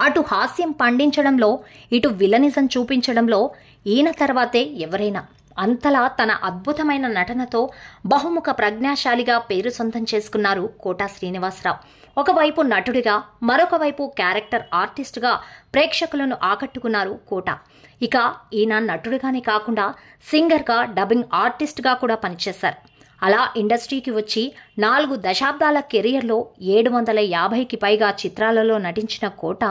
అటు హాస్యం పండించడంలో ఇటు విలనిజం చూపించడంలో ఈయన తర్వాతే ఎవరైనా. అంతలా తన అద్భుతమైన నటనతో బహుముఖ ప్రజ్ఞాశాలిగా పేరు సొంతం చేసుకున్నారు కోట శ్రీనివాసరావు. ఒకవైపు నటుడిగా, మరొక వైపు క్యారెక్టర్ ఆర్టిస్టుగా ప్రేక్షకులను ఆకట్టుకున్నారు కోట. ఇక ఈయన నటుడిగానే కాకుండా సింగర్గా, డబ్బింగ్ ఆర్టిస్ట్గా కూడా పనిచేశారు. అలా ఇండస్ట్రీకి వచ్చి 4 దశాబ్దాల కెరియర్లో 750కి పైగా చిత్రాలలో నటించిన కోట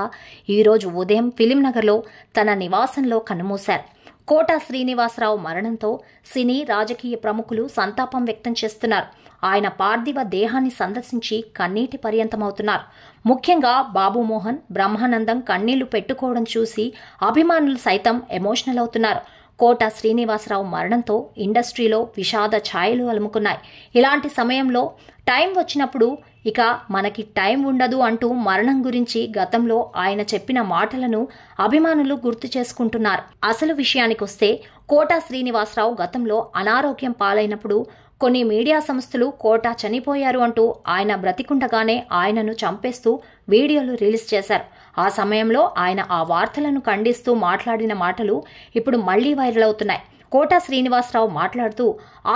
ఈరోజు ఉదయం ఫిలింనగర్లో తన నివాసంలో కన్నుమూశారు. కోట శ్రీనివాసరావు మరణంతో సినీ, రాజకీయ ప్రముఖులు సంతాపం వ్యక్తం చేస్తున్నారు. ఆయన పార్థివ దేహాన్ని సందర్శించి కన్నీటి పర్యంతమవుతున్నారు. ముఖ్యంగా బాబుమోహన్, బ్రహ్మానందం కన్నీళ్లు పెట్టుకోవడం చూసి అభిమానులు సైతం ఎమోషనల్ అవుతున్నారు. కోట శ్రీనివాసరావు మరణంతో ఇండస్ట్రీలో విషాద ఛాయలు అలుముకున్నాయి. ఇలాంటి సమయంలో టైం వచ్చినప్పుడు ఇక మనకి టైం ఉండదు అంటూ మరణం గురించి గతంలో ఆయన చెప్పిన మాటలను అభిమానులు గుర్తు చేసుకుంటున్నారు. అసలు విషయానికొస్తే కోట శ్రీనివాసరావు గతంలో అనారోగ్యం పాలైనప్పుడు కొన్ని మీడియా సంస్థలు కోట చనిపోయారు అంటూ ఆయన బ్రతికుండగానే ఆయనను చంపేస్తూ వీడియోలు రిలీజ్ చేశారు. ఆ సమయంలో ఆయన ఆ వార్తలను ఖండిస్తూ మాట్లాడిన మాటలు ఇప్పుడు మళ్లీ వైరల్ అవుతున్నాయి. కోట శ్రీనివాసరావు మాట్లాడుతూ,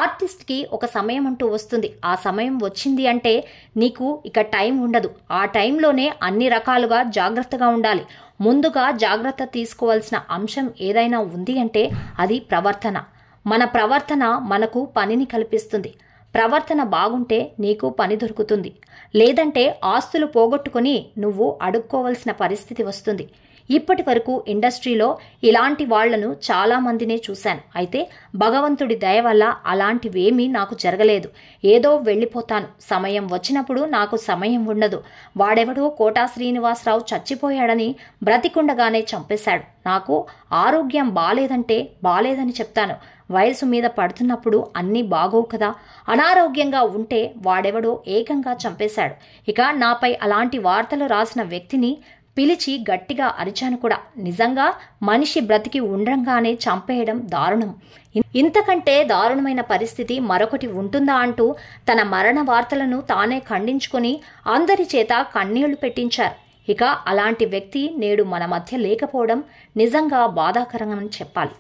ఆర్టిస్ట్కి ఒక సమయం అంటూ వస్తుంది. ఆ సమయం వచ్చింది అంటే నీకు ఇక టైం ఉండదు. ఆ టైంలోనే అన్ని రకాలుగా జాగ్రత్తగా ఉండాలి. ముందుగా జాగ్రత్త తీసుకోవాల్సిన అంశం ఏదైనా ఉంది అంటే అది ప్రవర్తన. మన ప్రవర్తన మనకు పనిని కల్పిస్తుంది. ప్రవర్తన బాగుంటే నీకు పని దొరుకుతుంది. లేదంటే ఆస్తులు పోగొట్టుకుని నువ్వు అడుక్కోవలసిన పరిస్థితి వస్తుంది. ఇప్పటి వరకు ఇండస్ట్రీలో ఇలాంటి వాళ్లను చాలా మందినే చూశాను. అయితే భగవంతుడి దయ వల్ల అలాంటివేమీ నాకు జరగలేదు. ఏదో వెళ్ళిపోతాను. సమయం వచ్చినప్పుడు నాకు సమయం ఉండదు. వాడెవడో కోట శ్రీనివాసరావు చచ్చిపోయాడని బ్రతికుండగానే చంపేశాడు. నాకు ఆరోగ్యం బాలేదంటే బాలేదని చెప్తాను. వయసు మీద పడుతున్నప్పుడు అన్నీ బాగోవు కదా. అనారోగ్యంగా ఉంటే వాడెవడో ఏకంగా చంపేశాడు. ఇక నాపై అలాంటి వార్తలు రాసిన వ్యక్తిని పిలిచి గట్టిగా అరిచాను కూడా. నిజంగా మనిషి బ్రతికి ఉండంగానే చంపేయడం దారుణం. ఇంతకంటే దారుణమైన పరిస్థితి మరొకటి ఉంటుందా అంటూ తన మరణ వార్తలను తానే ఖండించుకొని అందరి చేత కన్నీళ్లు పెట్టించారు. ఇక అలాంటి వ్యక్తి నేడు మన మధ్య లేకపోవడం నిజంగా బాధాకరమని చెప్పాలి.